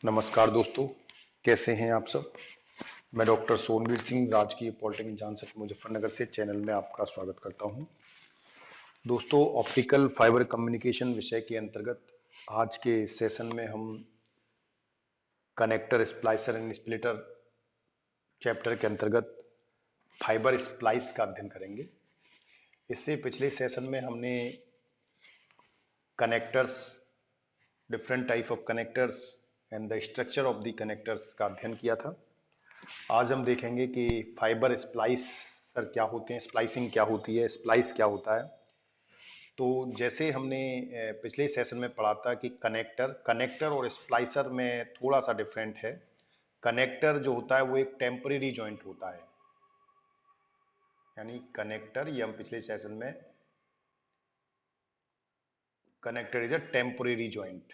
नमस्कार दोस्तों, कैसे हैं आप सब। मैं डॉक्टर सोनवीर सिंह राजकीय पॉलिटेक्निक जामशेदपुर मुजफ्फरनगर से चैनल में आपका स्वागत करता हूं। दोस्तों, ऑप्टिकल फाइबर कम्युनिकेशन विषय के अंतर्गत आज के सेशन में हम कनेक्टर, स्प्लाइसर एंड स्प्लिटर चैप्टर के अंतर्गत फाइबर स्प्लाइस का अध्ययन करेंगे। इससे पिछले सेशन में हमने connectors, different type of connectors and the structure of the connectors का अध्ययन किया था। आज हम देखेंगे कि फाइबर स्प्लाइसर क्या होते हैं, स्प्लाइसिंग क्या होती है, स्प्लाइस क्या होता है। तो जैसे हमने पिछले सेशन में पढ़ा था कि कनेक्टर और स्प्लाइसर में थोड़ा सा डिफरेंट है। कनेक्टर जो होता है वो एक टेम्परेरी जॉइंट होता है, यानी कनेक्टर, ये हम पिछले सेशन में, connector is a temporary joint,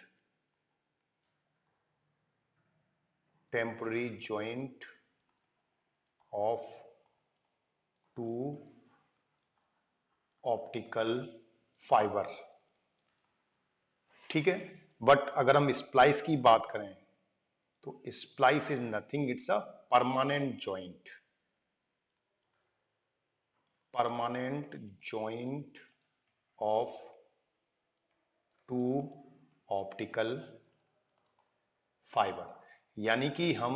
temporary joint of two optical fibre. ठीक है। बट अगर हम स्प्लाइस की बात करें तो splice is nothing, it's a permanent joint, permanent joint of two optical fibre. यानी कि हम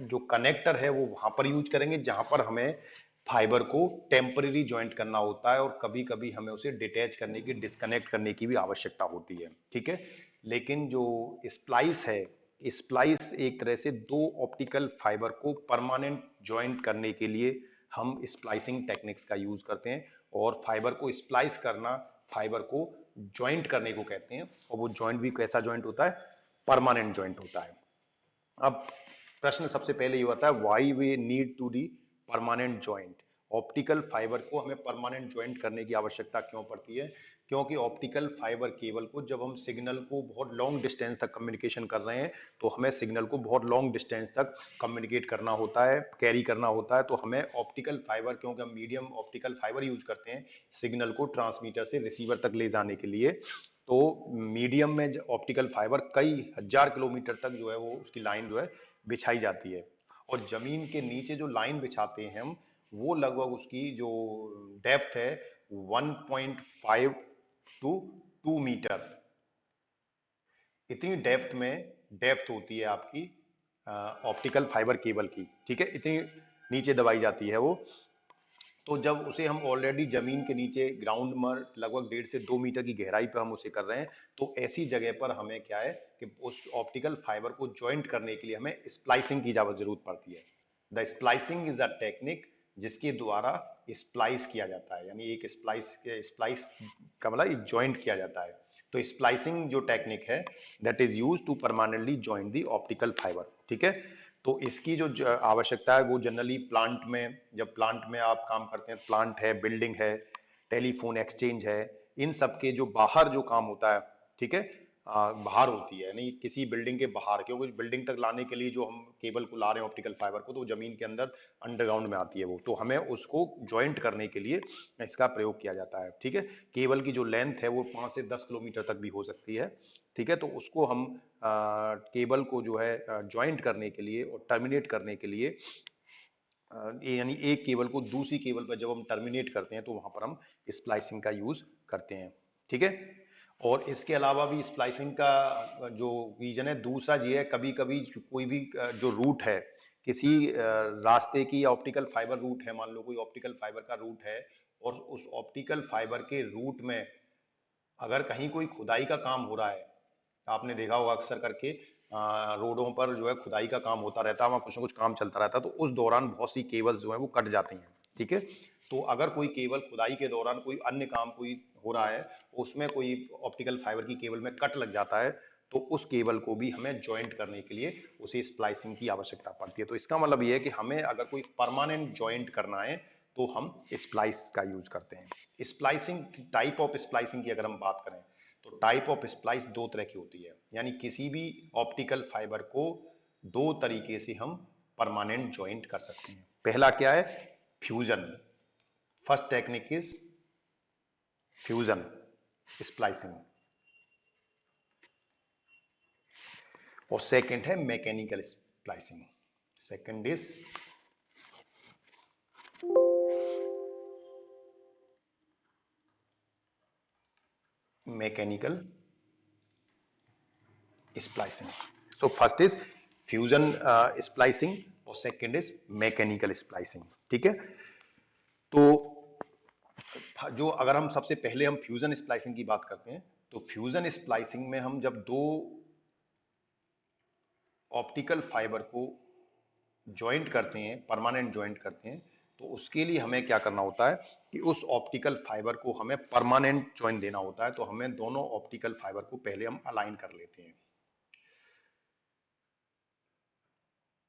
जो कनेक्टर है वो वहां पर यूज करेंगे जहां पर हमें फाइबर को टेम्परेरी ज्वाइंट करना होता है और कभी कभी हमें उसे डिटैच करने की, डिस्कनेक्ट करने की भी आवश्यकता होती है। ठीक है। लेकिन जो स्प्लाइस है, स्प्लाइस एक तरह से दो ऑप्टिकल फाइबर को परमानेंट ज्वाइंट करने के लिए हम स्प्लाइसिंग टेक्निक्स का यूज करते हैं। और फाइबर को स्प्लाइस करना, फाइबर को ज्वाइंट करने को कहते हैं। और वो ज्वाइंट भी कैसा ज्वाइंट होता है? परमानेंट ज्वाइंट होता है। अब प्रश्न सबसे पहले ये होता है, why we need to the permanent joint. Optical fibre को हमें परमानेंट ज्वाइंट करने की आवश्यकता क्यों पड़ती है? क्योंकि ऑप्टिकल फाइबर केबल को जब हम सिग्नल को बहुत लॉन्ग डिस्टेंस तक कम्युनिकेशन कर रहे हैं तो हमें सिग्नल को बहुत लॉन्ग डिस्टेंस तक कम्युनिकेट करना होता है, कैरी करना होता है। तो हमें ऑप्टिकल फाइबर, क्योंकि हम मीडियम ऑप्टिकल फाइबर यूज करते हैं सिग्नल को ट्रांसमीटर से रिसीवर तक ले जाने के लिए, तो मीडियम में ऑप्टिकल फाइबर कई हजार किलोमीटर तक जो है वो उसकी लाइन जो है बिछाई जाती है। और जमीन के नीचे जो लाइन बिछाते हैं हम, वो लगभग उसकी जो डेप्थ है 1.5 टू 2 मीटर, इतनी डेप्थ में डेप्थ होती है आपकी ऑप्टिकल फाइबर केबल की। ठीक है, इतनी नीचे दबाई जाती है वो। तो जब उसे हम ऑलरेडी जमीन के नीचे ग्राउंड में लगभग 1.5 से 2 मीटर की गहराई पर हम उसे कर रहे हैं, तो ऐसी जगह पर हमें क्या है कि उस ऑप्टिकल फाइबर को ज्वाइंट करने के लिए हमें स्प्लाइसिंग की जरूरत पड़ती है। The splicing is a technique जिसके द्वारा स्प्लाइस किया जाता है, यानी एक स्प्लाइस का मतलब एक ज्वाइंट किया जाता है। तो स्प्लाइसिंग जो टेक्निक है, that is use to permanently joint the optical fibre. ठीक है। तो इसकी जो आवश्यकता है वो जनरली प्लांट में, जब प्लांट में आप काम करते हैं, प्लांट है, बिल्डिंग है, टेलीफोन एक्सचेंज है, इन सब के जो बाहर जो काम होता है, ठीक है, बाहर होती है, नहीं किसी बिल्डिंग के बाहर, क्योंकि बिल्डिंग तक लाने के लिए जो हम केबल को ला रहे हैं ऑप्टिकल फाइबर को, तो जमीन के अंदर अंडरग्राउंड में आती है वो, तो हमें उसको ज्वाइंट करने के लिए इसका प्रयोग किया जाता है। ठीक है। केबल की जो लेंथ है वो 5 से 10 किलोमीटर तक भी हो सकती है। ठीक है। तो उसको हम केबल को जो है ज्वाइंट करने के लिए और टर्मिनेट करने के लिए, यानी एक केबल को दूसरी केबल पर जब हम टर्मिनेट करते हैं तो वहां पर हम स्प्लाइसिंग का यूज करते हैं। ठीक है। और इसके अलावा भी स्प्लाइसिंग का जो रीजन है दूसरा ये है, कभी कभी कोई भी जो रूट है, किसी रास्ते की, ऑप्टिकल फाइबर रूट है, मान लो कोई ऑप्टिकल फाइबर का रूट है, और उस ऑप्टिकल फाइबर के रूट में अगर कहीं कोई खुदाई का काम हो रहा है, आपने देखा होगा अक्सर करके रोडों पर जो है खुदाई का काम होता रहता है, वहां कुछ ना कुछ काम चलता रहता है, तो उस दौरान बहुत सी केबल्स जो है वो कट जाती हैं। ठीक है। तो अगर कोई केबल खुदाई के दौरान कोई अन्य काम कोई हो रहा है, उसमें कोई ऑप्टिकल फाइबर की केबल में कट लग जाता है, तो उस केबल को भी हमें ज्वाइंट करने के लिए उसे स्प्लाइसिंग की आवश्यकता पड़ती है। तो इसका मतलब यह है कि हमें अगर कोई परमानेंट ज्वाइंट करना है तो हम स्प्लाइस का यूज करते हैं। स्प्लाइसिंग, टाइप ऑफ स्प्लाइसिंग की अगर हम बात करें तो टाइप ऑफ स्प्लाइस दो तरह की होती है, यानी किसी भी ऑप्टिकल फाइबर को दो तरीके से हम परमानेंट ज्वाइंट कर सकते हैं। पहला क्या है? Fusion. First technique is fusion splicing. और सेकंड है mechanical splicing. Second is mechanical splicing. So first is fusion splicing और सेकंड इज मैकेनिकल स्प्लाइसिंग। ठीक है, तो जो अगर हम सबसे पहले हम फ्यूजन स्प्लाइसिंग की बात करते हैं, तो फ्यूजन स्प्लाइसिंग में हम जब दो ऑप्टिकल फाइबर को ज्वाइंट करते हैं, परमानेंट ज्वाइंट करते हैं, तो उसके लिए हमें क्या करना होता है कि उस ऑप्टिकल फाइबर को हमें परमानेंट ज्वाइंट देना होता है। तो हमें दोनों ऑप्टिकल फाइबर को पहले हम अलाइन कर लेते हैं।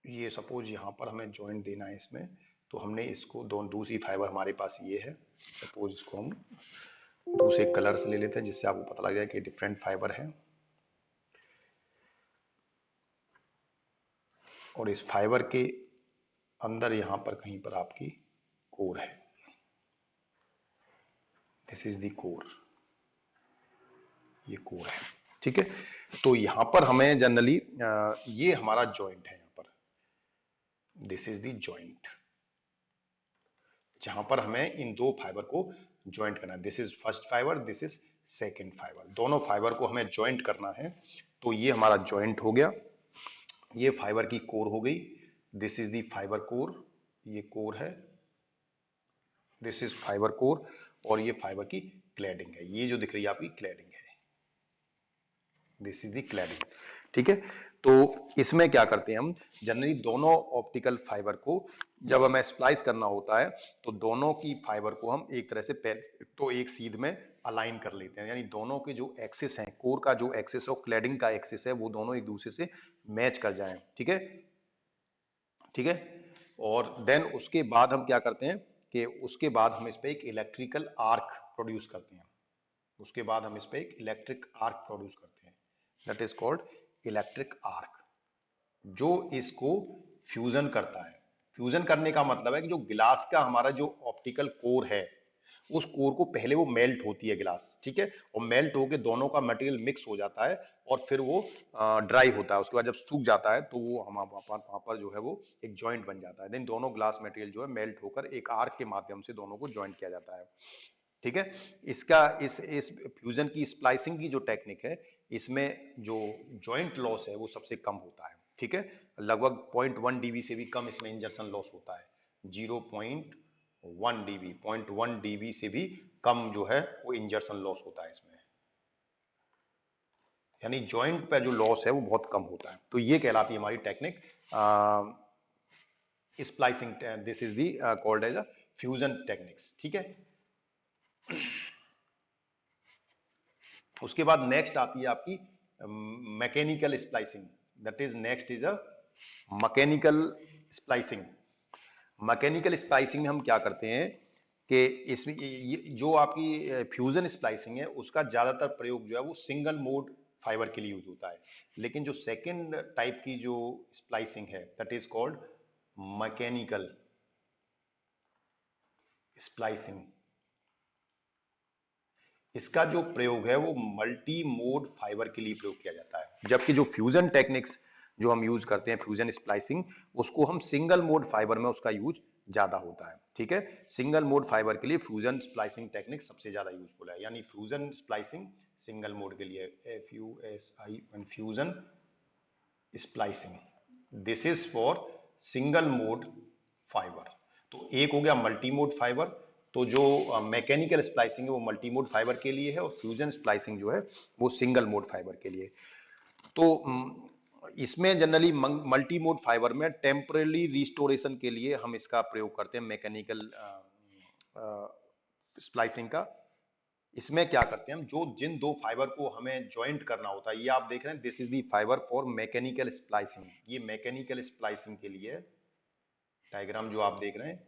ये सपोज यहां पर हमें ज्वाइंट देना है इसमें, तो हमने इसको दूसरी फाइबर हमारे पास ये है, सपोज इसको हम दूसरे कलर से ले लेते हैं जिससे आपको पता लग जाए कि डिफरेंट फाइबर है। और इस फाइबर के अंदर यहां पर कहीं पर आपकी कोर है, दिस इज द कोर, ये कोर है। ठीक है, तो यहां पर हमें जनरली ये हमारा जॉइंट है, यहां पर दिस इज द जॉइंट जहां पर हमें इन दो फाइबर को ज्वाइंट करना है। This is first fibre, this is second fibre, दोनों फाइबर को हमें ज्वाइंट करना है। तो ये हमारा ज्वाइंट हो गया, ये फाइबर की कोर हो गई, this is the fibre core, ये कोर है, दिस इज फाइबर कोर, और ये फाइबर की क्लैडिंग है, ये जो दिख रही है आपकी क्लैडिंग है, दिस इज दी क्लैडिंग। ठीक है, तो इसमें क्या करते हैं हम, जनरली दोनों ऑप्टिकल फाइबर को जब हमें स्प्लाइस करना होता है, तो दोनों की फाइबर को हम एक तरह से तो एक सीध में अलाइन कर लेते हैं, यानी दोनों के जो एक्सिस हैं, कोर का जो एक्सिस है और क्लैडिंग का एक्सिस है, वो दोनों एक दूसरे से मैच कर जाएं। ठीक है, ठीक है, और देन उसके बाद हम क्या करते हैं कि उसके बाद हम इस पे एक इलेक्ट्रिकल आर्क प्रोड्यूस करते हैं, उसके बाद हम इस पे एक इलेक्ट्रिक आर्क प्रोड्यूस करते हैं, that is called electric arc, जो इसको फ्यूजन करता है। फ्यूजन करने का मतलब है कि जो गिलास का हमारा जो ऑप्टिकल कोर है, उस कोर को पहले वो मेल्ट होती है गिलास, ठीक है, और मेल्ट होके दोनों का मटेरियल मिक्स हो जाता है, और फिर वो ड्राई होता है। उसके बाद जब सूख जाता है तो वो हम वहां पर जो है वो एक जॉइंट बन जाता है। देन दोनों ग्लास मटेरियल जो है मेल्ट होकर एक आर्क के माध्यम से दोनों को ज्वाइंट किया जाता है। ठीक है, इसका इस फ्यूजन की स्प्लाइसिंग की जो टेक्निक है, इसमें जो जॉइंट लॉस है वो सबसे कम होता है। ठीक है, लगभग 0.1 डीबी से भी कम इसमें इंजर्सन लॉस होता है, 0.1 डीबी, 0.1 डीबी से भी कम जो है वो इंजर्सन लॉस होता है इसमें, यानी जॉइंट पर जो लॉस है वो बहुत कम होता है। तो ये कहलाती है हमारी technique splicing, this is the called as a fusion techniques. ठीक है, उसके बाद नेक्स्ट आती है आपकी mechanical splicing, that is next is a mechanical splicing. Mechanical splicing में हम क्या करते हैं कि इसमें जो आपकी फ्यूजन स्प्लाइसिंग है उसका ज्यादातर प्रयोग जो है वो सिंगल मोड फाइबर के लिए यूज होता है, लेकिन जो सेकेंड टाइप की जो स्प्लाइसिंग है that is called mechanical splicing, इसका जो प्रयोग है वो मल्टी मोड फाइबर के लिए प्रयोग किया जाता है। जबकि जो फ्यूजन टेक्निक्स जो हम यूज करते हैं फ्यूजन स्प्लाइसिंग, उसको हम सिंगल मोड फाइबर में उसका यूज ज्यादा होता है। ठीक है, सिंगल मोड फाइबर के लिए फ्यूजन स्प्लाइसिंग टेक्निक सबसे ज्यादा यूजफुल है, यानी फ्यूजन स्प्लाइसिंग सिंगल मोड के लिए, FUSI, fusion splicing, this is for single mode fibre. तो एक हो गया मल्टी मोड फाइबर, तो जो मैकेनिकल स्प्लाइसिंग है वो मल्टी मोड फाइबर के लिए है, और फ्यूजन स्प्लाइसिंग जो है वो सिंगल मोड फाइबर के लिए। तो इसमें जनरली मल्टी मोड फाइबर में टेम्पररी रिस्टोरेशन के लिए हम इसका प्रयोग करते हैं, मैकेनिकल स्प्लाइसिंग का। इसमें क्या करते हैं हम, जो जिन दो फाइबर को हमें ज्वाइंट करना होता है, ये आप देख रहे हैं this is the fibre for mechanical splicing, ये मैकेनिकल स्प्लाइसिंग के लिए डायग्राम जो आप देख रहे हैं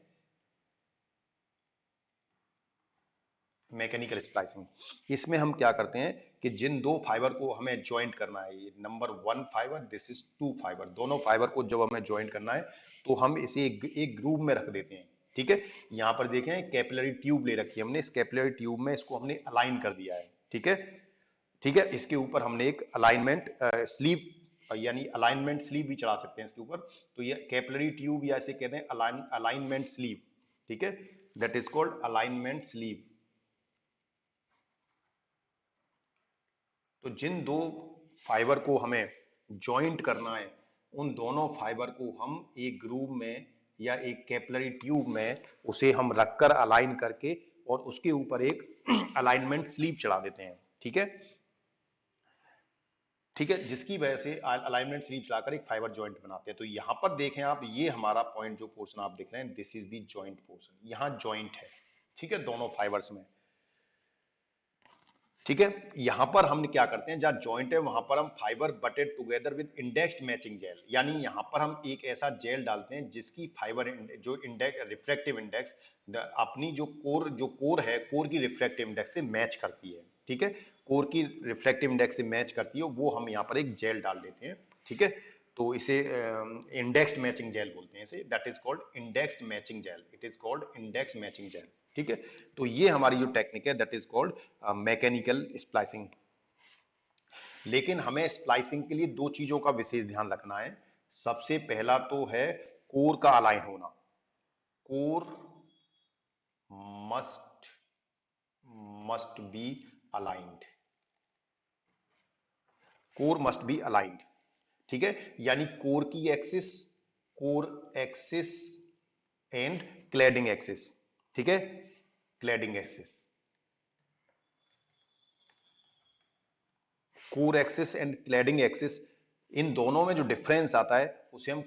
मैकेनिकल स्प्लाइसिंग, इसमें हम क्या करते हैं कि जिन दो फाइबर को हमें ज्वाइंट करना है, ये number 1 fibre, this is 2 fibre, दोनों फाइबर को जब हमें ज्वाइंट करना है तो हम इसे एक ग्रूव में रख देते हैं। ठीक है, यहां पर देखें कैपिलरी ट्यूब ले रखी है हमने, इस कैपिलरी ट्यूब में इसको हमने अलाइन कर दिया है। ठीक है, ठीक है, इसके ऊपर हमने एक अलाइनमेंट स्लीव यानी अलाइनमेंट स्लीव भी चढ़ा सकते हैं इसके ऊपर। तो ये कैपिलरी ट्यूब या इसे कहते हैं अलाइनमेंट स्लीव, ठीक है, that is called alignment sleeve. तो जिन दो फाइबर को हमें जॉइंट करना है, उन दोनों फाइबर को हम एक ग्रूव में या एक कैपिलरी ट्यूब में उसे हम रखकर अलाइन करके और उसके ऊपर एक अलाइनमेंट स्लीव चढ़ा देते हैं, ठीक है, ठीक है, जिसकी वजह से अलाइनमेंट स्लीव चलाकर एक फाइबर जॉइंट बनाते हैं। तो यहां पर देखें आप, ये हमारा पॉइंट जो पोर्शन आप देख रहे हैं, this is the joint portion, यहां जॉइंट है, ठीक है, दोनों फाइबर्स में, ठीक है। यहां पर हम क्या करते हैं, जहां जॉइंट है वहां पर हम fibre butted together with indexed matching gel, यानी यहां पर हम एक ऐसा जेल डालते हैं जिसकी फाइबर जो इंडेक्स रिफ्रैक्टिव इंडेक्स अपनी जो कोर है, कोर की रिफ्रैक्टिव इंडेक्स से मैच करती है, ठीक है, कोर की रिफ्रैक्टिव इंडेक्स से मैच करती है, वो हम यहाँ पर एक जेल डाल देते हैं, ठीक है। तो इसे इंडेक्स्ड मैचिंग जेल बोलते हैं, इसे that is called indexed matching gel, it is called indexed matching gel, ठीक है। तो ये हमारी जो टेक्निक है that is called mechanical splicing. लेकिन हमें स्प्लाइसिंग के लिए दो चीजों का विशेष ध्यान रखना है। सबसे पहला तो है कोर का अलाइन होना, core must must be aligned, core must be aligned, ठीक है, यानी core axis and cladding axis, ठीक है, cladding axis, core axis and cladding axis, इन दोनों में जो डिफरेंस आता है उसे हम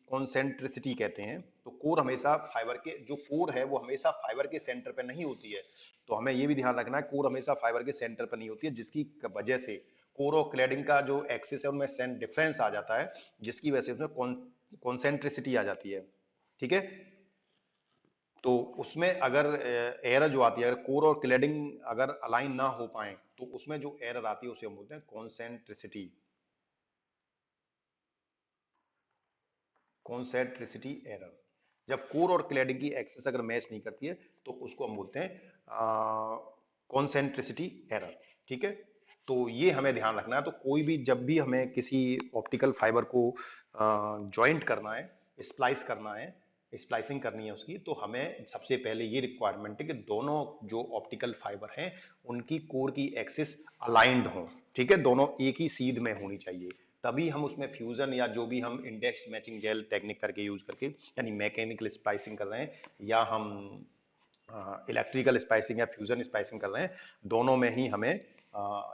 कॉन्सेंट्रिसिटी कहते हैं। तो कोर हमेशा फाइबर के, जो कोर है वो हमेशा फाइबर के सेंटर पे नहीं होती है, तो हमें ये भी ध्यान रखना है कोर हमेशा फाइबर के सेंटर पर नहीं होती है, जिसकी वजह से कोर और क्लैडिंग का जो एक्सिस है उनमें डिफरेंस आ जाता है, जिसकी वजह से उसमें कॉन्सेंट्रिसिटी आ जाती है, ठीक है। तो उसमें अगर एरर जो आती है, अगर कोर और क्लैडिंग अगर अलाइन ना हो पाए तो उसमें जो एरर आती है उसे हम बोलते हैं कॉन्सेंट्रिसिटी, कॉन्सेंट्रिसिटी एरर। जब कोर और क्लैडिंग की एक्सिस अगर मैच नहीं करती है तो उसको हम बोलते हैं कॉन्सेंट्रिसिटी एरर, ठीक है। तो ये हमें ध्यान रखना है। तो कोई भी, जब भी हमें किसी ऑप्टिकल फाइबर को ज्वाइंट करना है, स्प्लाइस करना है, स्प्लाइसिंग करनी है उसकी, तो हमें सबसे पहले ये रिक्वायरमेंट है कि दोनों जो ऑप्टिकल फाइबर हैं उनकी कोर की एक्सिस अलाइंड हो, ठीक है, दोनों एक ही सीध में होनी चाहिए, तभी हम उसमें फ्यूजन या जो भी हम इंडेक्स मैचिंग जेल टेक्निक करके यूज करके, यानी मैकेनिकल स्प्लाइसिंग कर रहे हैं या हम इलेक्ट्रिकल स्पाइसिंग या फ्यूजन स्पाइसिंग कर रहे हैं, दोनों में ही हमें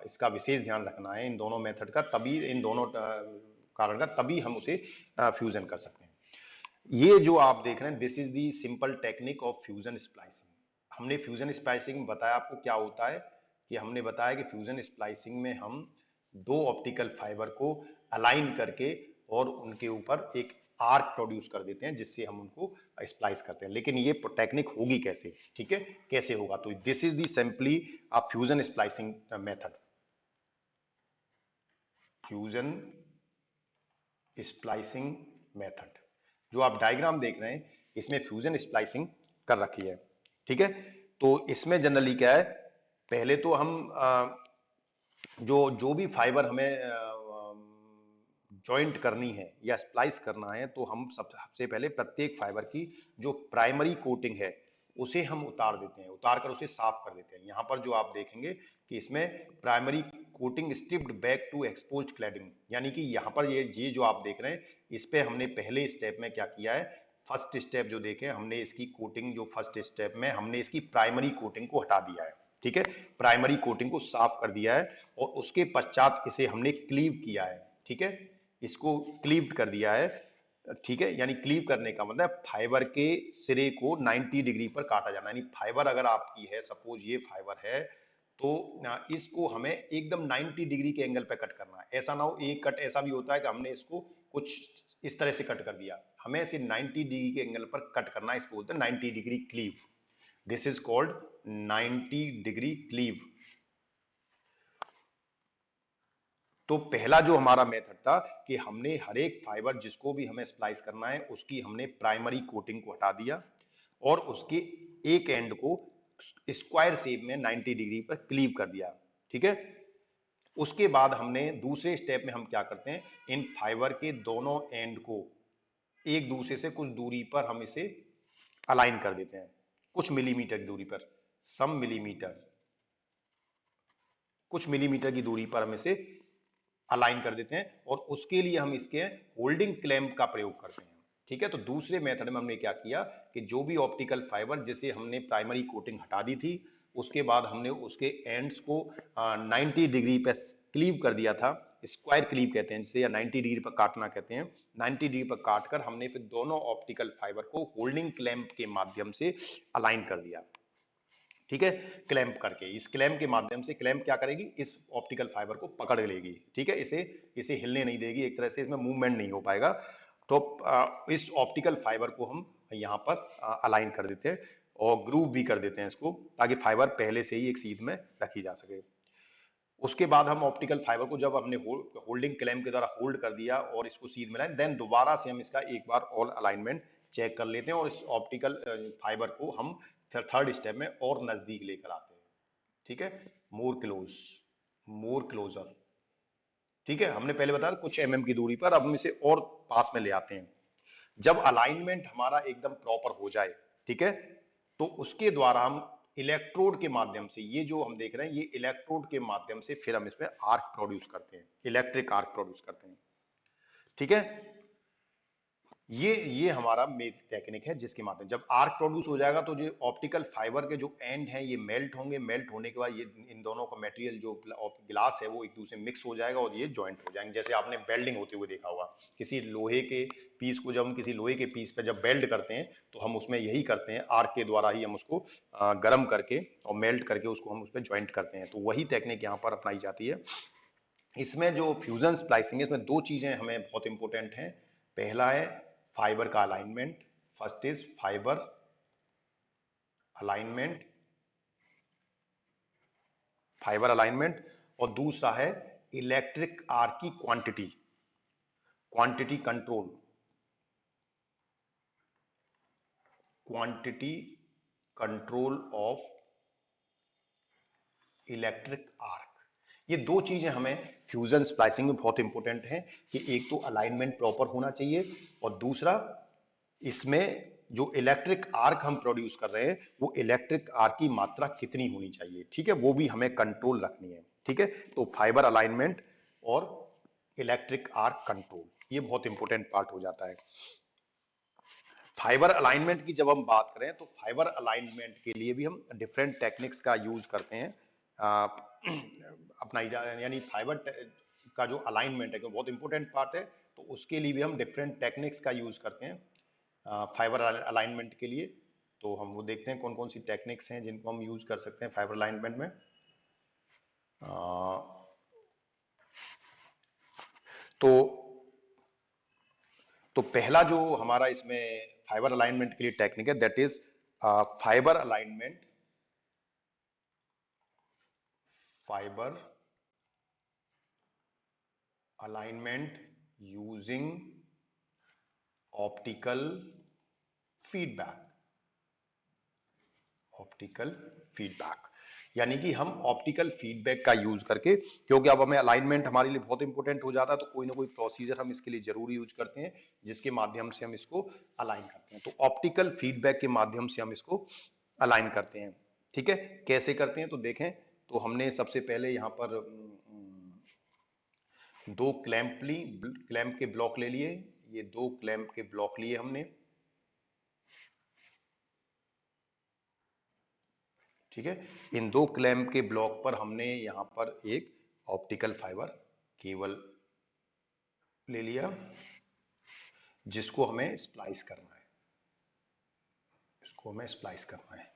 इसका विशेष ध्यान रखना है, इन दोनों मेथड का, तभी इन दोनों कारण का, तभी हम उसे फ्यूजन कर सकते हैं। ये जो आप देख रहे हैं, this is the simple technique of fusion splicing. हमने फ्यूजन स्प्लाइसिंग में बताया आपको क्या होता है, कि हमने बताया कि फ्यूजन स्प्लाइसिंग में हम दो ऑप्टिकल फाइबर को अलाइन करके और उनके ऊपर एक आर्क प्रोड्यूस कर देते हैं, जिससे हम उनको स्प्लाइस करते हैं। लेकिन ये टेक्निक होगी कैसे, ठीक है, कैसे होगा, तो this is the simply a fusion splicing method, fusion splicing method. जो आप डायग्राम देख रहे हैं इसमें फ्यूजन स्प्लाइसिंग कर रखी है, ठीक है। तो इसमें जनरली क्या है, पहले तो हम जो जो भी फाइबर हमें जॉइंट करनी है या स्प्लाइस करना है, तो हम सबसे पहले प्रत्येक फाइबर की जो प्राइमरी कोटिंग है उसे हम उतार देते हैं, उतार कर उसे साफ कर देते हैं। यहाँ पर जो आप देखेंगे कि इसमें primary coating stripped back to exposed cladding, यानी कि यहाँ पर ये जो आप देख रहे हैं, इस पे हमने पहले स्टेप में क्या किया है, फर्स्ट स्टेप जो देखें हमने इसकी कोटिंग, जो फर्स्ट स्टेप में हमने इसकी प्राइमरी कोटिंग को हटा दिया है, ठीक है, प्राइमरी कोटिंग को साफ कर दिया है, और उसके पश्चात इसे हमने क्लीव किया है, ठीक है, इसको क्लीव कर दिया है, ठीक है। यानी क्लीव करने का मतलब फाइबर के सिरे को 90 डिग्री पर काटा जाना, यानी फाइबर अगर आपकी है, सपोज ये फाइबर है, तो इसको हमें एकदम 90 डिग्री के एंगल पे कट करना है। ऐसा ना हो, एक कट ऐसा भी होता है कि हमने इसको कुछ इस तरह से कट कर दिया, हमें इसे 90 डिग्री के एंगल पर कट करना है, इसको बोलते हैं 90 degree cleave, this is called 90 degree cleave. तो पहला जो हमारा मेथड था कि हमने हर एक फाइबर जिसको भी हमें स्प्लाइस करना है उसकी हमने प्राइमरी कोटिंग को हटा दिया और उसके एक एंड को स्क्वायर शेप में 90 डिग्री पर क्लीव कर दिया, ठीक है। उसके बाद हमने दूसरे स्टेप में हम क्या करते हैं, इन फाइबर के दोनों एंड को एक दूसरे से कुछ दूरी पर हम इसे अलाइन कर देते हैं, कुछ मिलीमीटर की दूरी पर, सम मिलीमीटर, कुछ मिलीमीटर की दूरी पर हम इसे अलाइन कर देते हैं, और उसके लिए हम इसके होल्डिंग क्लैंप का प्रयोग करते हैं। ठीक है, तो दूसरे मेथड में हमने क्या किया कि जो भी ऑप्टिकल फाइबर जिसे हमने प्राइमरी कोटिंग हटा दी थी, उसके बाद हमने उसके एंड्स को 90 डिग्री पे क्लीव कर दिया था, स्क्वायर क्लीव कहते हैं जिसे, या 90 डिग्री पर काटना कहते हैं। 90 डिग्री पर काटकर हमने फिर दोनों ऑप्टिकल फाइबर को होल्डिंग क्लैंप के माध्यम से अलाइन कर दिया। ठीक है, क्लैंप करके, इस क्लैंप के माध्यम से क्लैंप क्या करेगी, इस ऑप्टिकल फाइबर को पकड़ लेगी। ठीक है, इसे इसे हिलने नहीं देगी, एक तरह से इसमें मूवमेंट नहीं हो पाएगा। तो इस ऑप्टिकल फाइबर को हम यहाँ पर अलाइन कर देते हैं और ग्रूव भी कर देते हैं इसको, ताकि फाइबर पहले से ही एक सीध में रखी जा सके। उसके बाद हम ऑप्टिकल फाइबर को जब हमने होल्डिंग क्लैंप के द्वारा होल्ड कर दिया और इसको सीध में लाए, देन दोबारा से हम इसका एक बार ऑल अलाइनमेंट चेक कर लेते हैं, और इस ऑप्टिकल फाइबर को हम थर्ड स्टेप में और नजदीक लेकर आते हैं। ठीक है, मोर क्लोज, मोर क्लोजर। ठीक है, हमने पहले बताया कुछ की दूरी पर, अब हम इसे और पास में ले आते हैं। जब अलाइनमेंट हमारा एकदम प्रॉपर हो जाए, ठीक है, तो उसके द्वारा हम इलेक्ट्रोड के माध्यम से, ये जो हम देख रहे हैं ये इलेक्ट्रोड के माध्यम से फिर हम इसमें आर्क प्रोड्यूस करते हैं, इलेक्ट्रिक आर्क प्रोड्यूस करते हैं। ठीक है, ये हमारा मेन टेक्निक है, जिसके माध्यम जब आर्क प्रोड्यूस हो जाएगा तो जो ऑप्टिकल फाइबर के जो एंड हैं ये मेल्ट होंगे, मेल्ट होने के बाद ये इन दोनों का मटेरियल जो ग्लास है वो एक दूसरे में मिक्स हो जाएगा और ये ज्वाइंट हो जाएंगे। जैसे आपने वेल्डिंग होते हुए देखा होगा, किसी लोहे के पीस को जब हम किसी लोहे के पीस पे जब वेल्ड करते हैं तो हम उसमें यही करते हैं, आर्क के द्वारा ही हम उसको गर्म करके और मेल्ट करके उसको हम उसमें ज्वाइंट करते हैं। तो वही टेक्निक यहाँ पर अपनाई जाती है। इसमें जो फ्यूजन स्प्लाइसिंग है, इसमें दो चीजें हमें बहुत इंपॉर्टेंट हैं। पहला है फाइबर का alignment, first is fibre alignment, fibre alignment, और दूसरा है इलेक्ट्रिक आर्क की quantity, quantity control, quantity control of electric arc. ये दो चीजें हमें फ्यूजन स्प्लाइसिंग में बहुत इंपॉर्टेंट हैं, कि एक तो अलाइनमेंट प्रॉपर होना चाहिए, और दूसरा इसमें जो इलेक्ट्रिक आर्क हम प्रोड्यूस कर रहे हैं वो इलेक्ट्रिक आर्क की मात्रा कितनी होनी चाहिए। ठीक है, वो भी हमें कंट्रोल रखनी है। ठीक है, तो फाइबर अलाइनमेंट और इलेक्ट्रिक आर्क कंट्रोल ये बहुत इंपॉर्टेंट पार्ट हो जाता है। फाइबर अलाइनमेंट की जब हम बात करें तो फाइबर अलाइनमेंट के लिए भी हम डिफरेंट टेक्निक्स का यूज करते हैं, अपनाई जा, यानी फाइबर का जो अलाइनमेंट है वो बहुत इंपॉर्टेंट पार्ट है, तो उसके लिए भी हम डिफरेंट टेक्निक्स का यूज करते हैं फाइबर अलाइनमेंट के लिए। तो हम वो देखते हैं कौन कौन सी टेक्निक्स हैं जिनको हम यूज कर सकते हैं फाइबर अलाइनमेंट में। तो तो पहला जो हमारा इसमें फाइबर अलाइनमेंट के लिए टेक्निक है, that is fibre alignment, fibre alignment using optical feedback, optical feedback, यानी कि हम ऑप्टिकल फीडबैक का यूज करके, क्योंकि अब हमें अलाइनमेंट हमारे लिए बहुत इंपॉर्टेंट हो जाता है, तो कोई ना कोई प्रोसीजर हम इसके लिए जरूर यूज करते हैं जिसके माध्यम से हम इसको अलाइन करते हैं। तो ऑप्टिकल फीडबैक के माध्यम से हम इसको अलाइन करते हैं। ठीक है, कैसे करते हैं तो देखें। तो हमने सबसे पहले यहाँ पर दो क्लैंप के ब्लॉक ले लिए, ये दो क्लैंप के ब्लॉक लिए हमने। ठीक है, इन दो क्लैंप के ब्लॉक पर हमने यहां पर एक ऑप्टिकल फाइबर केबल ले लिया, जिसको हमें स्प्लाइस करना है, इसको हमें स्प्लाइस करना है।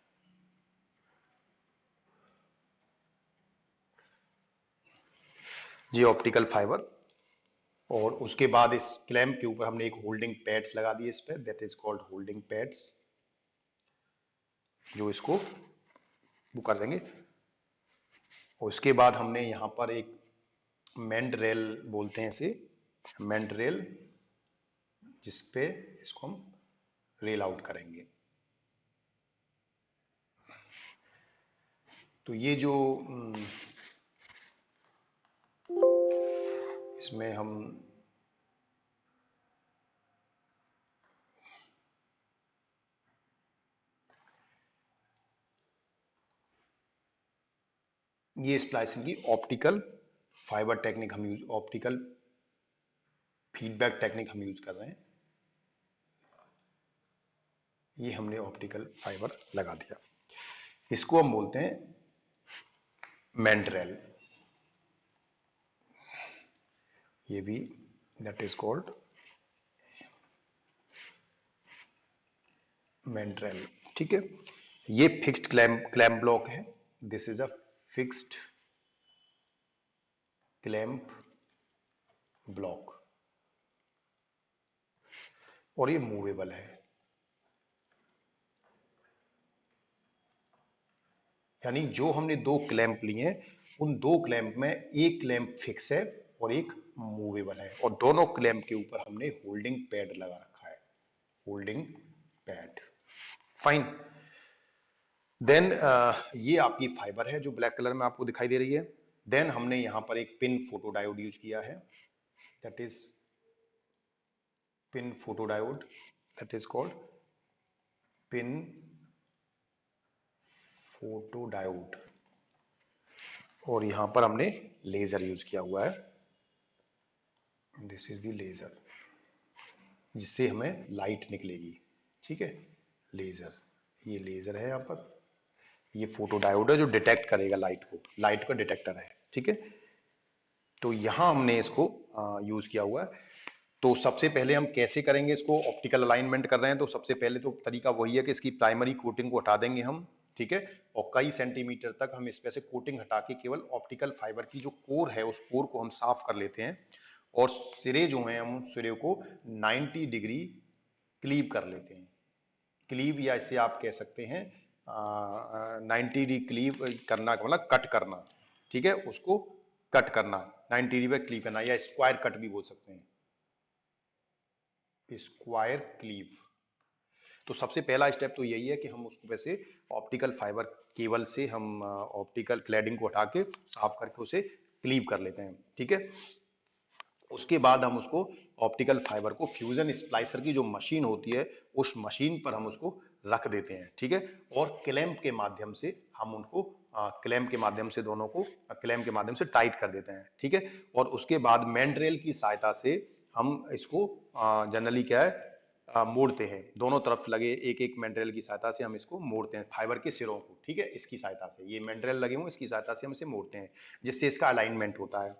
ये ऑप्टिकल फाइबर, और उसके बाद इस क्लैंप के ऊपर हमने एक होल्डिंग पैड्स लगा दिए इस पे, that is called holding pads, जो इसको वो कर देंगे। और उसके बाद हमने यहां पर एक मेंड रेल बोलते हैं इसे, मेंड रेल, जिस पे इसको हम रेल आउट करेंगे। तो ये जो इसमें हम ये स्प्लाइसिंग की ऑप्टिकल फाइबर टेक्निक हम यूज ऑप्टिकल फीडबैक टेक्निक हम यूज कर रहे हैं। ये हमने ऑप्टिकल फाइबर लगा दिया, इसको हम बोलते हैं मैंड्रेल। ये भी दैट इज कॉल्ड मैंड्रेल। ठीक है, ये फिक्स्ड क्लैम्प ब्लॉक है। This is a fixed clamp block और ये मूवेबल है, यानी जो हमने दो क्लैंप लिए हैं उन दो क्लैंप में एक क्लैंप फिक्स है और एक मूवेबल है, और दोनों क्लैंप के ऊपर हमने होल्डिंग पैड लगा रखा है, होल्डिंग पैड। फाइन। देन ये आपकी फाइबर है जो ब्लैक कलर में आपको दिखाई दे रही है। देन हमने यहां पर एक पिन फोटोडायोड यूज किया है, that is pin photodiode, that is called pin photodiode. और यहां पर हमने लेजर यूज किया हुआ है, दिस इज द लेजर, जिससे हमें लाइट निकलेगी। ठीक है, लेजर, ये लेजर है यहाँ पर, ये फोटो डायोड है जो डिटेक्ट करेगा लाइट को, लाइट का डिटेक्टर है। ठीक है, तो यहां हमने इसको यूज किया हुआ है। तो सबसे पहले हम कैसे करेंगे इसको, ऑप्टिकल अलाइनमेंट कर रहे हैं तो सबसे पहले तो तरीका वही है कि इसकी प्राइमरी कोटिंग को हटा देंगे हम। ठीक है, और कई सेंटीमीटर तक हम इस पे से कोटिंग हटा के केवल ऑप्टिकल फाइबर की जो कोर है उस कोर को हम साफ कर लेते हैं, और सिरे जो हैं हम सिरे को 90 डिग्री क्लीव कर लेते हैं। क्लीव, या इसे आप कह सकते हैं 90 डिग्री क्लीव करना का मतलब कट करना। ठीक है, उसको कट करना, 90 डिग्री पे क्लीव करना, या स्क्वायर कट भी बोल सकते हैं, स्क्वायर क्लीव। तो सबसे पहला स्टेप तो यही है कि हम उसको वैसे ऑप्टिकल फाइबर केबल से हम ऑप्टिकल क्लैडिंग को हटा के साफ करके उसे क्लीव कर लेते हैं। ठीक है, उसके बाद हम उसको ऑप्टिकल फाइबर को फ्यूजन स्प्लाइसर की जो मशीन होती है उस मशीन पर हम उसको रख देते हैं। ठीक है, और क्लैंप के माध्यम से हम उनको क्लैंप के माध्यम से दोनों को क्लैंप के माध्यम से टाइट कर देते हैं। ठीक है, और उसके बाद मैंड्रेल की सहायता से हम इसको जनरली क्या है मोड़ते हैं, दोनों तरफ लगे एक एक मैंड्रेल की सहायता से हम इसको मोड़ते हैं फाइबर के सिरों को। ठीक है, इसकी सहायता से, ये मैंड्रेल लगे हुए इसकी सहायता से हम इसे मोड़ते हैं, जिससे इसका अलाइनमेंट होता है।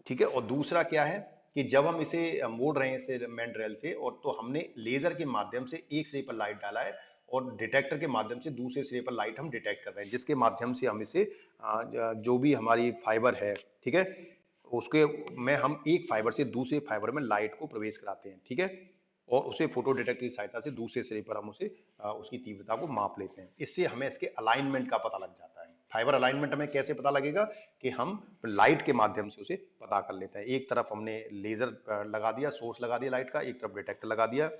ठीक है, और दूसरा क्या है कि जब हम इसे मोड़ रहे हैं इसे मैंड्रेल से, और तो हमने लेजर के माध्यम से एक सिरे पर लाइट डाला है और डिटेक्टर के माध्यम से दूसरे सिरे पर लाइट हम डिटेक्ट कर रहे हैं, जिसके माध्यम से हम इसे जो भी हमारी फाइबर है, ठीक है, उसके में हम एक फाइबर से दूसरे फाइबर में लाइट को प्रवेश कराते हैं। ठीक है, और उसे फोटो डिटेक्टर की सहायता से दूसरे सिरे पर हम उसे उसकी तीव्रता को माप लेते हैं। इससे हमें इसके अलाइनमेंट का पता लग जाता है। फाइबर अलाइनमेंट हमें कैसे पता लगेगा कि हम लाइट के माध्यम से उसे पता कर लेते हैं। एक तरफ हमने लेजर लगा दिया, सोर्स लगा दिया लाइट का, एक तरफ डिटेक्टर लगा दिया,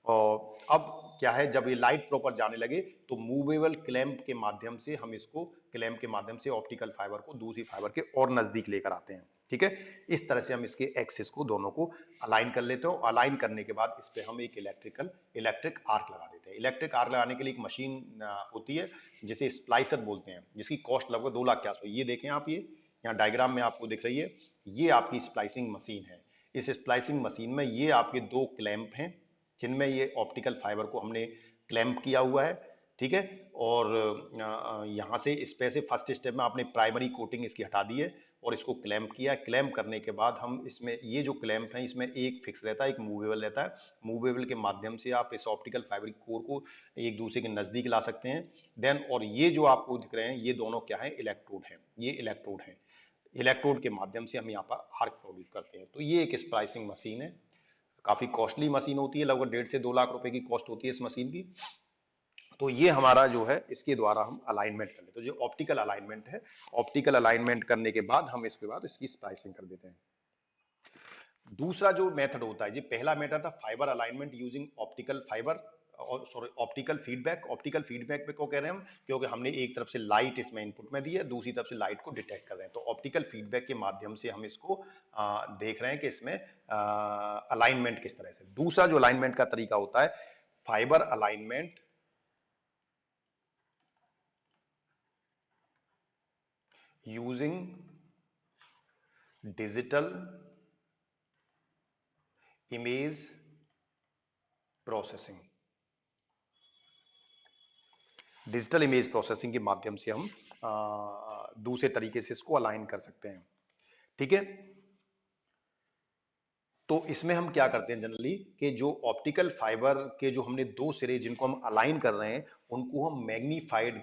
और अब क्या है जब ये लाइट प्रॉपर जाने लगे तो मूवेबल क्लैंप के माध्यम से हम इसको क्लैंप के माध्यम से ऑप्टिकल फाइबर को दूसरी फाइबर के और नजदीक लेकर आते हैं। ठीक है, इस तरह से हम इसके एक्सिस को दोनों को अलाइन कर लेते हो। अलाइन करने के बाद इस पे हम एक इलेक्ट्रिक आर्क लगा देते हैं। इलेक्ट्रिक आर्क लगाने के लिए एक मशीन होती है जिसे स्प्लाइसर बोलते हैं, जिसकी कॉस्ट लगभग 2 लाख के आसपास। ये देखें आप, ये यहाँ डायग्राम में आपको दिख रही है, ये आपकी स्प्लाइसिंग मशीन है। इस स्प्लाइसिंग मशीन में ये आपके दो क्लैंप हैं जिनमें ये ऑप्टिकल फाइबर को हमने क्लैंप किया हुआ है। ठीक है, और यहाँ से इस पे से फर्स्ट स्टेप में आपने प्राइमरी कोटिंग इसकी हटा दी है और इसको क्लैंप किया। क्लैंप करने के बाद हम इसमें ये जो क्लैंप है इसमें एक फिक्स रहता है, एक मूवेबल रहता है। मूवेबल के माध्यम से आप इस ऑप्टिकल फाइबर की कोर को एक दूसरे के नजदीक ला सकते हैं। देन और ये जो आपको दिख रहे हैं ये दोनों क्या है, इलेक्ट्रोड है, ये इलेक्ट्रोड है। इलेक्ट्रोड के माध्यम से हम यहाँ पर आर्क प्रोड्यूस करते हैं। तो ये एक स्प्लाइसिंग मशीन है, काफी कॉस्टली मशीन होती है, लगभग 1.5 से 2 लाख रुपए की कॉस्ट होती है इस मशीन की। तो ये हमारा जो है इसके द्वारा हम अलाइनमेंट कर लेते हैं, तो जो ऑप्टिकल अलाइनमेंट है, ऑप्टिकल अलाइनमेंट करने के बाद हम इसके बाद इसकी स्प्लाइसिंग कर देते हैं। दूसरा जो मेथड होता है, ये पहला मेथड था fibre alignment using optical fibre sorry optical feedback. Optical feedback में क्या कह रहे हैं हम, क्योंकि हमने एक तरफ से लाइट इसमें इनपुट में दी है, दूसरी तरफ से लाइट को डिटेक्ट कर रहे हैं, तो ऑप्टिकल फीडबैक के माध्यम से हम इसको देख रहे हैं कि इसमें अलाइनमेंट किस तरह से। दूसरा जो अलाइनमेंट का तरीका होता है, fibre alignment using digital image processing. Digital image processing के माध्यम से हम दूसरे तरीके से इसको अलाइन कर सकते हैं, ठीक है। तो इसमें हम क्या करते हैं जनरली कि जो ऑप्टिकल फाइबर के जो हमने दो सिरे जिनको हम अलाइन कर रहे हैं, उनको हम मैग्नीफाइड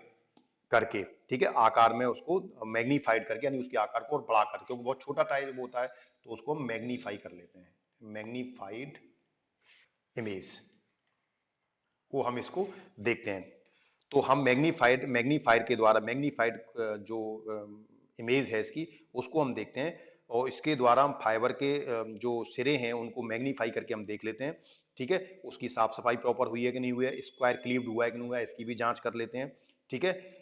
करके, ठीक है, आकार में उसको मैग्नीफाइड करके, यानी उसके आकार को और बड़ा करके, क्योंकि बहुत छोटा टाइप होता है तो उसको हम मैग्नीफाई कर लेते हैं, मैग्नीफाइड इमेज को हम इसको देखते हैं। तो हम मैग्नीफाइड के द्वारा मैग्नीफाइड जो इमेज है इसकी, उसको हम देखते हैं, और इसके द्वारा हम फाइबर के जो सिरे हैं उनको मैग्नीफाई करके हम देख लेते हैं, ठीक है। उसकी साफ सफाई प्रॉपर हुई है कि नहीं हुई है, स्क्वायर क्लीव्ड हुआ है कि नहीं हुआ है, इसकी भी जांच कर लेते हैं, ठीक है।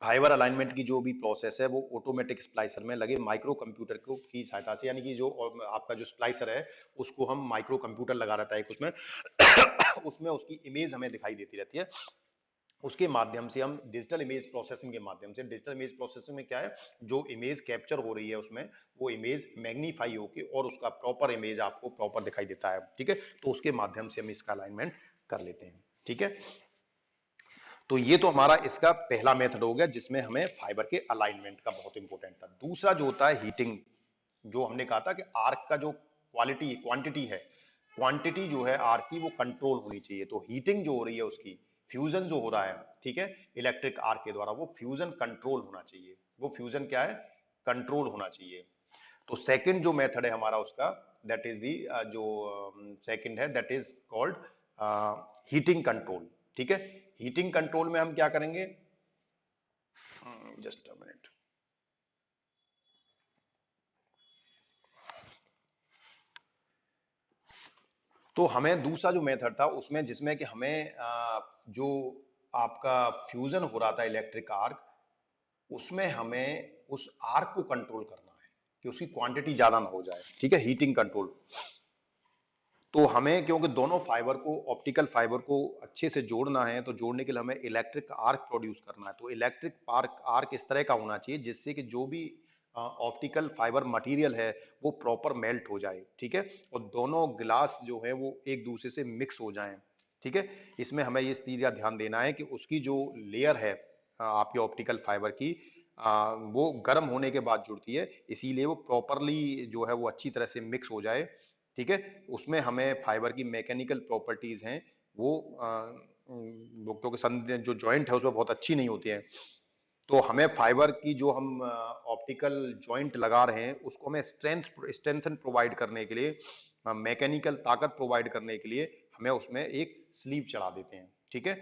फाइबर अलाइनमेंट की जो भी प्रोसेस है वो ऑटोमेटिक स्प्लाइसर में लगे माइक्रो कंप्यूटर को की सहायता से, यानी कि जो आपका जो स्प्लाइसर है उसको हम माइक्रो कंप्यूटर लगा रहता है उसमें उसमें उसकी इमेज हमें दिखाई देती रहती है। उसके माध्यम से हम डिजिटल इमेज प्रोसेसिंग के माध्यम से, डिजिटल इमेज प्रोसेसिंग में क्या है, जो इमेज कैप्चर हो रही है उसमें वो इमेज मैग्नीफाई होकर और उसका प्रॉपर इमेज आपको प्रॉपर दिखाई देता है, ठीक है। तो उसके माध्यम से हम इसका अलाइनमेंट कर लेते हैं, ठीक है। तो ये तो हमारा इसका पहला मेथड हो गया जिसमें हमें फाइबर के अलाइनमेंट का बहुत इंपॉर्टेंट था। दूसरा जो होता है हीटिंग, जो हमने कहा था कि आर्क का जो क्वांटिटी है, क्वांटिटी जो है आर्क की वो कंट्रोल होनी चाहिए। तो हीटिंग जो हो रही है उसकी, फ्यूजन जो हो रहा है, ठीक है, इलेक्ट्रिक आर्क के द्वारा, वो फ्यूजन कंट्रोल होना चाहिए। वो फ्यूजन क्या है, कंट्रोल होना चाहिए। तो सेकंड जो मेथड है हमारा उसका, दैट इज दी जो सेकंड है that is called heating control, ठीक है। हीटिंग कंट्रोल में हम क्या करेंगे, जस्ट अ मिनट। तो हमें दूसरा जो मेथड था उसमें, जिसमें कि हमें जो आपका फ्यूजन हो रहा था इलेक्ट्रिक आर्क, उसमें हमें उस आर्क को कंट्रोल करना है कि उसकी क्वांटिटी ज्यादा ना हो जाए, ठीक है, हीटिंग कंट्रोल। तो हमें क्योंकि दोनों फाइबर को, ऑप्टिकल फाइबर को अच्छे से जोड़ना है, तो जोड़ने के लिए हमें इलेक्ट्रिक आर्क प्रोड्यूस करना है। तो इलेक्ट्रिक आर्क इस तरह का होना चाहिए जिससे कि जो भी ऑप्टिकल फाइबर मटेरियल है वो प्रॉपर मेल्ट हो जाए, ठीक है, और दोनों ग्लास जो है वो एक दूसरे से मिक्स हो जाएं, ठीक है। इसमें हमें ये चीज का ध्यान देना है कि उसकी जो लेयर है आपके ऑप्टिकल फाइबर की, वो गर्म होने के बाद जुड़ती है, इसीलिए वो प्रॉपरली जो है वो अच्छी तरह से मिक्स हो जाए, ठीक है। उसमें हमें फाइबर की मैकेनिकल प्रॉपर्टीज हैं वो वक्तों के संग जो जॉइंट है उसमें बहुत अच्छी नहीं होती है। तो हमें फाइबर की जो हम ऑप्टिकल जॉइंट लगा रहे हैं उसको हमें स्ट्रेंथन प्रोवाइड करने के लिए, मैकेनिकल ताकत प्रोवाइड करने के लिए हमें उसमें एक स्लीव चढ़ा देते हैं, ठीक है।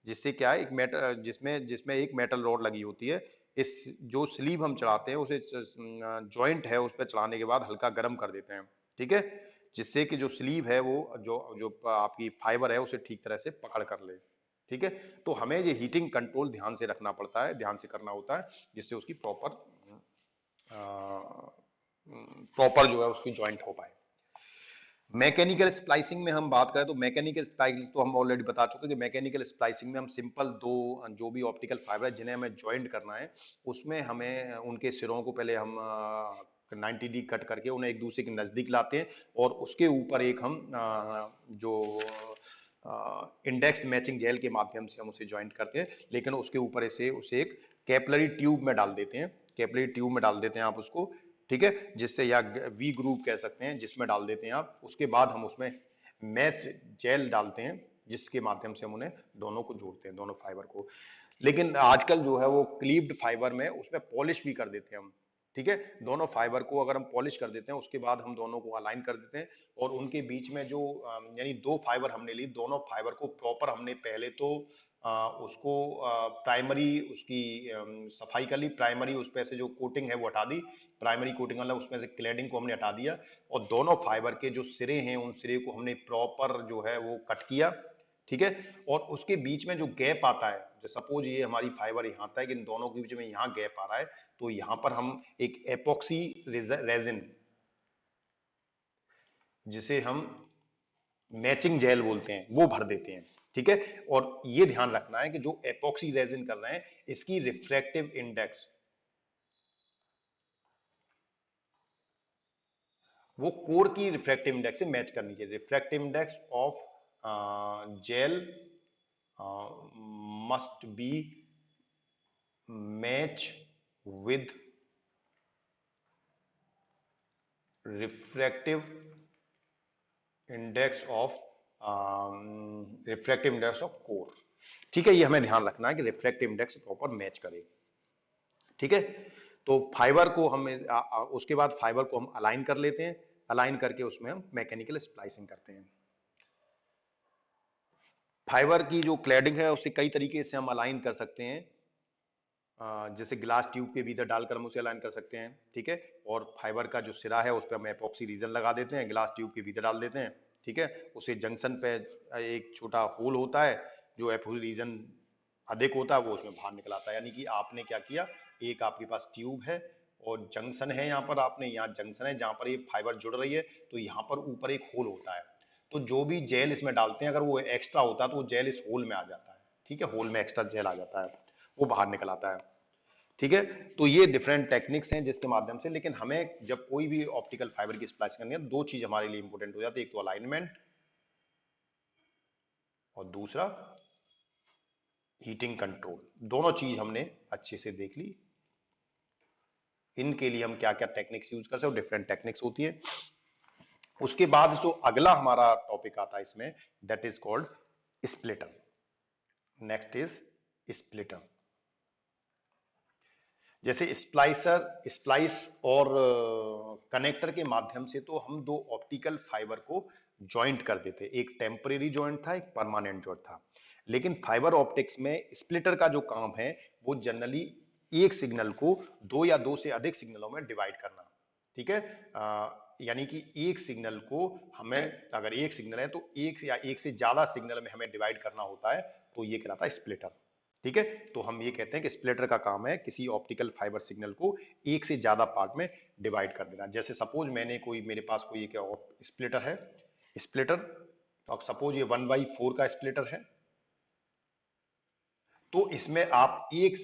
जिससे क्या है, एक मेटल जिसमें जिसमें एक मेटल रॉड लगी होती है, इस जो स्लीव हम चढ़ाते हैं उसे जॉइंट है उस पर चढ़ाने के बाद हल्का गर्म कर देते हैं, ठीक है, जिससे कि जो स्लीव है वो जो जो आपकी फाइबर है उसे ठीक तरह से पकड़ कर ले, ठीक है। तो हमें ये हीटिंग कंट्रोल ध्यान से रखना पड़ता है, ध्यान से करना होता है, जिससे उसकी प्रॉपर जो है उसकी जॉइंट हो पाए। मैकेनिकल स्प्लाइसिंग में हम बात करें तो मैकेनिकल स्प्लाइसिंग तो हम ऑलरेडी बता चुके हैं कि मैकेनिकल स्प्लाइसिंग में हम सिंपल दो जो भी ऑप्टिकल फाइबर है जिन्हें हमें ज्वाइंट करना है, उसमें हमें उनके सिरों को पहले हम 90 डिग्री कट करके उन्हें एक दूसरे के नजदीक लाते हैं, और उसके ऊपर एक हम जो इंडेक्स मैचिंग जेल के माध्यम से हम उसे ज्वाइंट करते हैं, लेकिन उसके ऊपर इसे उसे एक कैपिलरी ट्यूब में डाल देते हैं, कैपिलरी ट्यूब में डाल देते हैं आप उसको, ठीक है, जिससे या वी ग्रुप कह सकते हैं, जिसमें डाल देते हैं आप। उसके बाद हम उसमें मैच जेल डालते हैं जिसके माध्यम से हम उन्हें दोनों को जोड़ते हैं, दोनों फाइबर को। लेकिन आजकल जो है वो क्लीव्ड फाइबर में उसमें पॉलिश भी कर देते हैं हम, ठीक है। दोनों फाइबर को अगर हम पॉलिश कर देते हैं उसके बाद हम दोनों को अलाइन कर देते हैं, और उनके बीच में जो यानी दो फाइबर हमने ली, दोनों फाइबर को प्रॉपर हमने पहले तो उसको प्राइमरी उसकी सफाई कर ली, प्राइमरी उस पर से जो कोटिंग है वो हटा दी, प्राइमरी कोटिंग वाला उसमें से क्लैडिंग को हमने हटा दिया, और दोनों फाइबर के जो सिरे हैं उन सिरे को हमने प्रॉपर जो है वो कट किया, ठीक है। और उसके बीच में जो गैप आता है, जो सपोज ये हमारी फाइबर यहाँ आता है कि इन दोनों के बीच में यहाँ गैप आ रहा है, तो यहाँ पर हम एक एपॉक्सी रेजिन, जिसे हम मैचिंग जेल बोलते हैं, वो भर देते हैं, ठीक है। और ये ध्यान रखना है कि जो एपॉक्सी रेजिन कर रहे हैं, इसकी रिफ्रैक्टिव इंडेक्स वो कोर की रिफ्रैक्टिव इंडेक्स से मैच करनी चाहिए। Refractive index of gel must be match with refractive index of refractive index of core, ठीक है। ये हमें ध्यान रखना है कि रिफ्रैक्टिव इंडेक्स प्रॉपर मैच करे, ठीक है। तो फाइबर को हम उसके बाद फाइबर को हम अलाइन कर लेते हैं, अलाइन करके उसमें हम मैकेनिकल स्प्लाइसिंग करते हैं। फाइबर की जो क्लैडिंग है उसे कई तरीके से हम अलाइन कर सकते हैं, जैसे ग्लास ट्यूब के भीतर डालकर हम उसे अलाइन कर सकते हैं, ठीक है। और फाइबर का जो सिरा है उस पर हम एपॉक्सी रीजन लगा देते हैं, ग्लास ट्यूब के भीतर डाल देते हैं, ठीक है। उसे जंक्शन पे एक छोटा होल होता है, जो एपॉक्सी रीजन अधिक होता है वो उसमें बाहर निकल आता है। यानी कि आपने क्या किया, एक आपके पास ट्यूब है और जंक्शन है, यहाँ पर आपने यहाँ जंक्शन है जहाँ पर ये फाइबर जुड़ रही है, तो यहाँ पर ऊपर एक होल होता है। तो जो भी जेल इसमें डालते हैं, अगर वो एक्स्ट्रा होता है तो वो जेल इस होल में आ जाता है, ठीक है। होल में एक्स्ट्रा जेल आ जाता है, वो बाहर निकल आता है, ठीक है। तो ये डिफरेंट टेक्निक्स हैं जिसके माध्यम से, लेकिन हमें जब कोई भी ऑप्टिकल फाइबर की स्प्लाइस करनी है, दो चीज हमारे लिए इंपॉर्टेंट हो जाती है, एक तो अलाइनमेंट और दूसरा हीटिंग कंट्रोल। दोनों चीज हमने अच्छे से देख ली। इनके लिए हम क्या क्या टेक्निक्स यूज कर सकते हैं, डिफरेंट टेक्निक्स होती है। उसके बाद जो अगला हमारा टॉपिक आता है इसमें, that is called splitter. Next is splitter. जैसे स्प्लाइस और कनेक्टर के माध्यम से तो हम दो ऑप्टिकल फाइबर को ज्वाइंट कर देते, एक टेम्परेरी ज्वाइंट था, एक परमानेंट ज्वाइंट था। लेकिन फाइबर ऑप्टिक्स में स्प्लिटर का जो काम है वो जनरली एक सिग्नल को दो या दो से अधिक सिग्नलों में डिवाइड करना, ठीक है। यानी कि एक सिग्नल को हमें, अगर एक सिग्नल है तो एक या एक से ज्यादा सिग्नल में हमें डिवाइड करना होता है, तो ये कहलाता है स्प्लिटर, ठीक है। तो हम ये कहते हैं कि स्प्लिटर का काम है किसी ऑप्टिकल फाइबर सिग्नल को एक से ज्यादा पार्ट में डिवाइड कर देना। जैसे सपोज मेरे पास कोई एक स्प्लिटर है, स्प्लिटर, और सपोज ये 1/4 का स्प्लिटर है, तो इसमें आप एक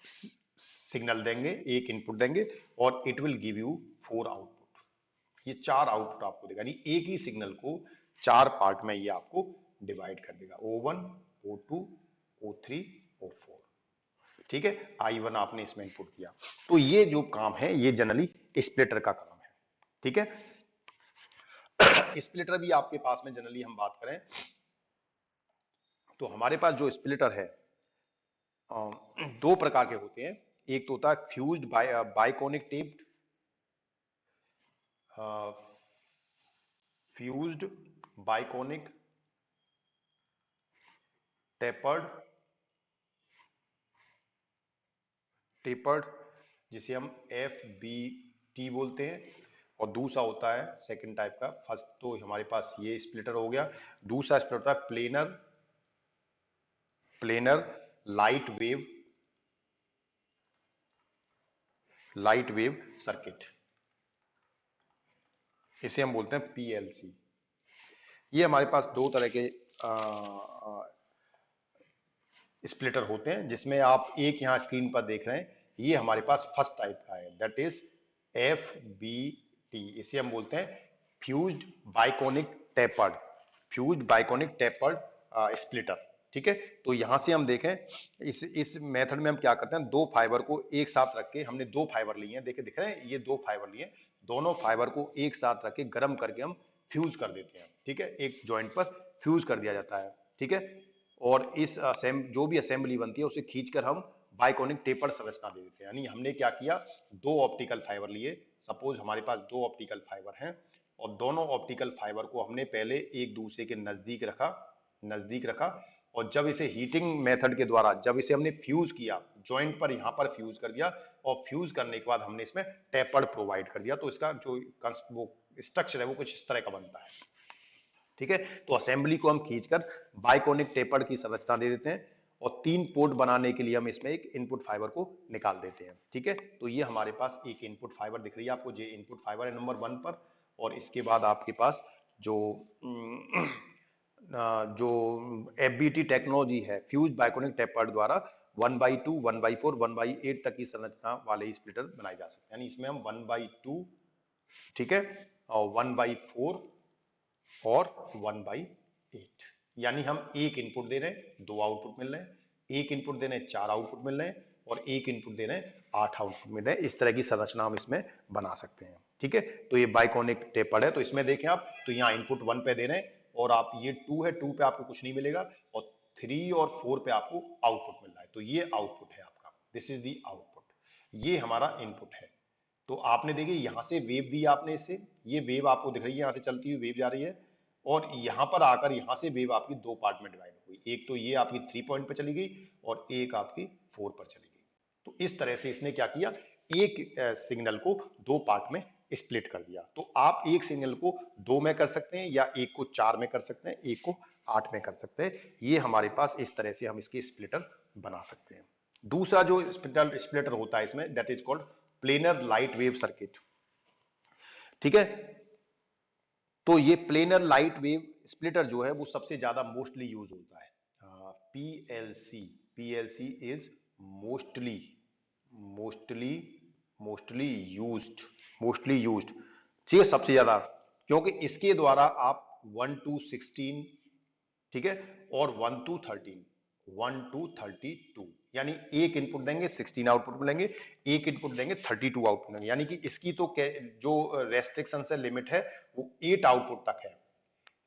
सिग्नल देंगे, एक इनपुट देंगे, और it will give you 4 output. ये 4 आउटपुट आपको देगा, यानी एक ही सिग्नल को 4 पार्ट में ये आपको डिवाइड कर देगा, O1, O2, O3, O4, ठीक है। I1 आपने इसमें इनपुट किया, तो ये जो काम है ये जनरली स्प्लिटर का काम है, ठीक है। स्प्लिटर भी आपके पास में जनरली हम बात करें तो हमारे पास जो स्प्लिटर है दो प्रकार के होते हैं। एक तो होता है fused Bionic taped, fused biconic tapered, जिसे हम FBT बोलते हैं। और दूसरा होता है सेकंड टाइप का, फर्स्ट तो हमारे पास ये स्प्लिटर हो गया, दूसरा स्प्लिटर होता है प्लेनर लाइट वेव सर्किट, इसे हम बोलते हैं PLC। ये हमारे पास दो तरह के स्प्लिटर होते हैं, जिसमें आप एक यहां स्क्रीन पर देख रहे हैं, ये हमारे पास फर्स्ट टाइप का है, दैट इज FBT। इसे हम बोलते हैं fused biconic tapered, fused biconic tapered splitter, ठीक है। तो यहां से हम देखें, इस मेथड में हम क्या करते हैं, दो फाइबर को एक साथ रख के, हमने दो फाइबर लिए हैं, देखे दिख रहे हैं, ये दो फाइबर लिए, दोनों फाइबर को एक साथ रख के गर्म करके हम फ्यूज कर देते हैं, ठीक है। एक जॉइंट पर फ्यूज कर दिया जाता है, ठीक है। और इस जो भी असेंबली बनती है उसे खींचकर हम बाइकोनिक टेपर संरचना दे देते हैं। यानी हमने क्या किया, दो ऑप्टिकल फाइबर लिए, सपोज हमारे पास दो ऑप्टिकल फाइबर हैं, और दोनों ऑप्टिकल फाइबर को हमने पहले एक दूसरे के नजदीक रखा, और जब इसे हीटिंग मेथड के द्वारा जब इसे हमने फ्यूज किया, जॉइंट पर यहां पर फ्यूज कर दिया, और फ्यूज करने के बाद हमने इसमें टेपर्ड प्रोवाइड कर दिया, तो इसका जो वो स्ट्रक्चर है वो कुछ इस तरह का बनता है, ठीक है। तो असेंबली को हम खींचकर बाइकोनिक टेपर्ड की संरचना दे देते हैं और 3 पोर्ट बनाने के लिए हम इसमें एक इनपुट फाइबर को निकाल देते हैं। ठीक है, तो ये हमारे पास एक इनपुट फाइबर दिख रही है आपको, ये इनपुट फाइबर है नंबर 1 पर। और इसके बाद आपके पास जो जो FBT टेक्नोलॉजी है, फ्यूज बाइकोनिक टेपर्ड द्वारा 1/2, 1/4, 1/8 तक की संरचना वाले स्प्लिटर बनाए जा सकते हैं। यानी इसमें हम 1/2, ठीक है, और 1/4 और 1/8, यानी हम एक इनपुट दे रहे हैं, 2 आउटपुट मिल रहे हैं, एक इनपुट दे रहे हैं, 4 आउटपुट मिल रहे हैं, और एक इनपुट दे रहे हैं, 8 आउटपुट मिल रहे हैं। इस तरह की संरचना हम इसमें बना सकते हैं। ठीक है, तो ये बाइकोनिक टेपर्ड है। तो इसमें देखें आप, तो यहाँ इनपुट 1 पे दे रहे हैं और आप ये 2 है, 2 पे आपको कुछ नहीं मिलेगा, और 3 और 4 पे आपको आउटपुट मिल रहा है। तो ये आउटपुट है आपका, दिस इज दी आउटपुट, ये हमारा इनपुट है। तो आपने देखिए यहां से वेव दी आपने, इससे ये वेव आपको दिख रही है, यहां से चलती हुई वेव जा रही है, और यहां पर आकर यहां से वेव आपकी 2 पार्ट में डिवाइड हुई। एक तो ये आपकी 3 पॉइंट पर चली गई और एक आपकी 4 पर चली गई। तो इस तरह से इसने क्या किया, एक सिग्नल को 2 पार्ट में स्प्लिट कर दिया। तो आप एक सिग्नल को 2 में कर सकते हैं, या एक को 4 में कर सकते हैं, एक को 8 में कर सकते हैं। ये हमारे पास इस तरह से हम इसके स्प्लिटर बना सकते हैं। दूसरा जो स्प्लिटर होता है इसमें, that is called planar light wave circuit. ठीक है, तो ये प्लेनर लाइट वेव स्प्लिटर जो है वो सबसे ज्यादा मोस्टली यूज होता है। PLC, PLC is mostly mostly mostly used, mostly used, ठीक है, सबसे ज्यादा, क्योंकि इसके द्वारा आप 1 to 16, ठीक है, और 1 to 13, 1 to 32, यानी एक इनपुट देंगे 16 आउटपुट मिलेंगे, एक इनपुट देंगे 32 आउटपुट मिलेंगे। यानी कि इसकी तो जो रेस्ट्रिक्शन है, लिमिट है, वो 8 आउटपुट तक है।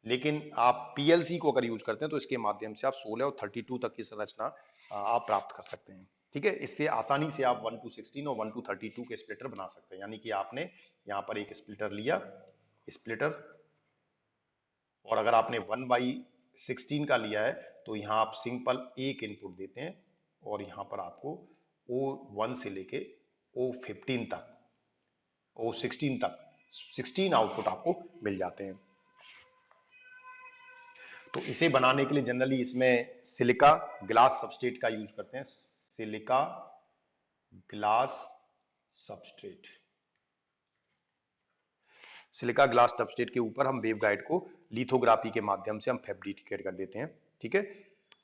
लेकिन आप पीएलसी को अगर यूज करते हैं तो इसके माध्यम से आप 16 और 32 तक की संरचना आप प्राप्त कर सकते हैं। ठीक है, इससे आसानी से आप 1 to 16 और 1 to 32 के स्प्लिटर बना सकते हैं। यानी कि आपने यहां पर एक स्प्लिटर लिया, स्प्लिटर, और अगर आपने 1/16 का लिया है तो यहां आप सिंपल एक इनपुट देते हैं, और यहां पर आपको O1 से लेके O15 तक, O16 तक 16 आउटपुट आपको मिल जाते हैं। तो इसे बनाने के लिए जनरली इसमें सिलिका ग्लास सबस्ट्रेट का यूज करते हैं, silica glass substrate. Silica glass substrate के ऊपर हम वेवगाइड को लिथोग्राफी के माध्यम से हम फैब्रिकेट कर देते हैं। ठीक है,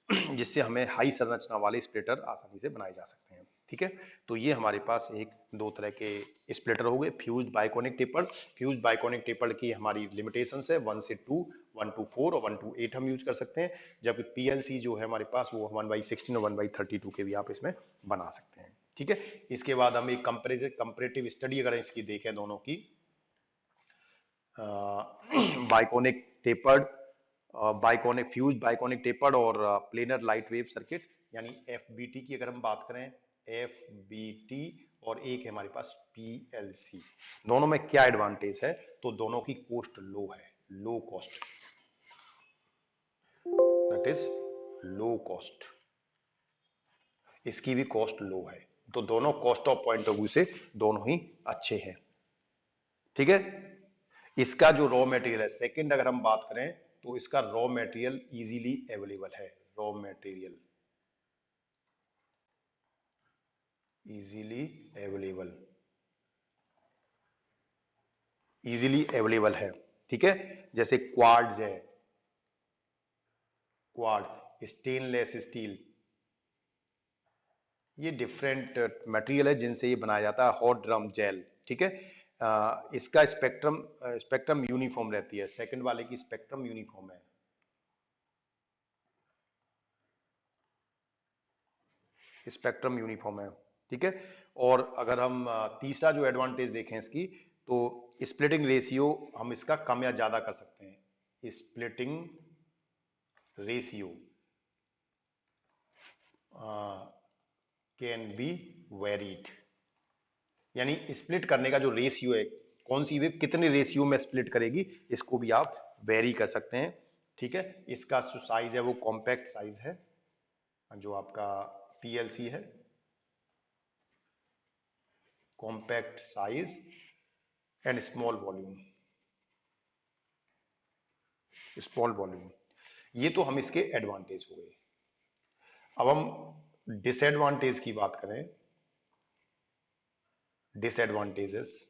जिससे हमें हाई संरचना वाले स्प्लिटर आसानी से बनाए जा सकते हैं। ठीक है, तो ये हमारे पास एक दो तरह के स्प्लिटर हो गए, fuse Bionic tapered. Fuse Bionic tapered की हमारी लिमिटेशंस है 1 से 2, 1 to 4 और 1 to 8 हम यूज कर सकते हैं, जबकि पीएलसी जो है हमारे पास वो 1/16 और 1/32 के भी आप इसमें बना सकते हैं। ठीक है, इसके बाद हम एक कंपैरेटिव स्टडी अगर इसकी देखें दोनों की, Bionic tapered, Bionic fuse Bionic tapered और प्लेनर लाइट वेव सर्किट, यानी एफबीटी की अगर हम बात करें, एफबीटी, और एक है हमारे पास पीएलसी, दोनों में क्या एडवांटेज है, तो दोनों की कॉस्ट लो है, low cost, that is low cost, इसकी भी कॉस्ट लो है। तो दोनों cost of point of view से दोनों ही अच्छे हैं। ठीक है, इसका जो रॉ मटेरियल है, सेकंड अगर हम बात करें तो इसका रॉ मटेरियल इजीली अवेलेबल है, raw material easily available, easily available है। ठीक है, जैसे क्वार्ट्ज है, क्वार्ट, स्टेनलेस स्टील, ये डिफरेंट मटेरियल है जिनसे ये बनाया जाता है। हॉट ड्रम जेल, ठीक है, इसका स्पेक्ट्रम यूनिफॉर्म रहती है, सेकंड वाले की स्पेक्ट्रम यूनिफॉर्म है, स्पेक्ट्रम यूनिफॉर्म है। ठीक है, और अगर हम तीसरा जो एडवांटेज देखें इसकी, तो स्प्लिटिंग रेशियो हम इसका कम या ज्यादा कर सकते हैं। Splitting ratio can be varied, यानी स्प्लिट करने का जो रेशियो है, कौन सी वेव कितने रेशियो में स्प्लिट करेगी, इसको भी आप वेरी कर सकते हैं। ठीक है, इसका जो साइज है वो कॉम्पैक्ट साइज है, जो आपका पीएलसी है, compact size and small volume. Small volume. ये तो हम इसके एडवांटेज हो गए। अब हम डिसएडवांटेज की बात करें, डिसएडवांटेजेस।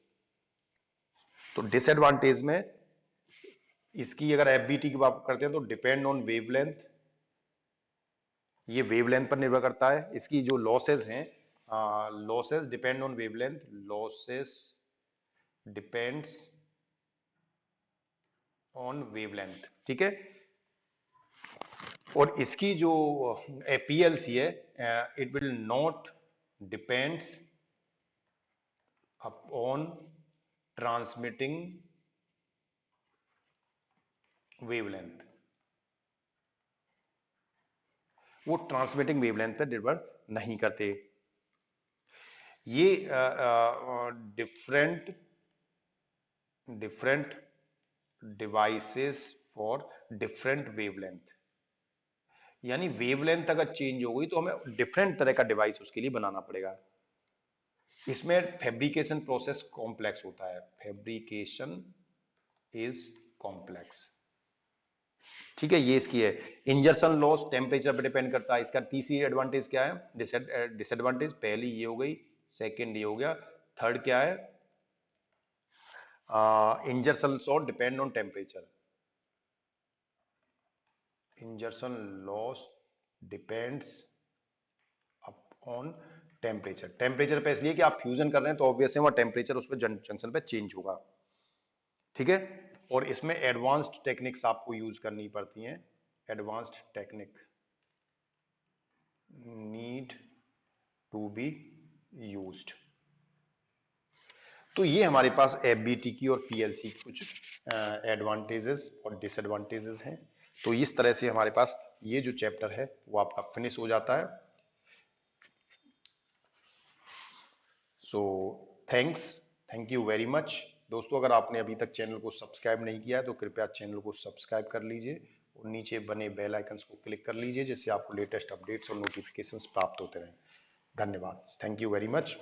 तो डिसएडवांटेज में इसकी अगर एफबीटी की बात करते हैं तो डिपेंड ऑन वेवलेंथ, ये वेवलेंथ पर निर्भर करता है। इसकी जो लॉसेस हैं, losses depend on wavelength, losses depends on wavelength, ठीक है। और इसकी जो पीएलसी है, it will not depends upon transmitting wavelength, वो ट्रांसमिटिंग वेवलेंथ पर निर्भर नहीं करते। ये different different devices for different wavelength, यानी वेवलेंथ अगर चेंज हो गई तो हमें डिफरेंट तरह का डिवाइस उसके लिए बनाना पड़ेगा। इसमें फैब्रिकेशन प्रोसेस कॉम्प्लेक्स होता है, फैब्रिकेशन इज कॉम्प्लेक्स, ठीक है। ये इसकी है। इंजर्सन लॉस टेम्परेचर पर डिपेंड करता है। इसका तीसरी एडवांटेज क्या है, डिसएडवांटेज, पहली ये हो गई, सेकंड ये हो गया, थर्ड क्या है, insertion loss depend on temperature, insertion loss depends upon temperature. Temperature पे इसलिए कि आप फ्यूजन कर रहे हैं तो ऑब्वियस है वहां टेम्परेचर उस पर जंक्शन पे चेंज होगा, ठीक है। और इसमें एडवांस्ड टेक्निक्स आपको यूज करनी पड़ती हैं, advanced technique need to be used. तो ये हमारे पास एफबीटी की और पीएलसी की कुछ एडवांटेजेस और डिसएडवांटेजेस हैं। तो इस तरह से हमारे पास ये जो चैप्टर है वो आपका फिनिश हो जाता है। So thanks, thank you very much. दोस्तों, अगर आपने अभी तक चैनल को सब्सक्राइब नहीं किया है तो कृपया चैनल को सब्सक्राइब कर लीजिए और नीचे बने बेल आइकन्स को क्लिक कर लीजिए, जिससे आपको लेटेस्ट अपडेट्स और नोटिफिकेशंस प्राप्त होते रहें। धन्यवाद, थैंक यू वेरी मच।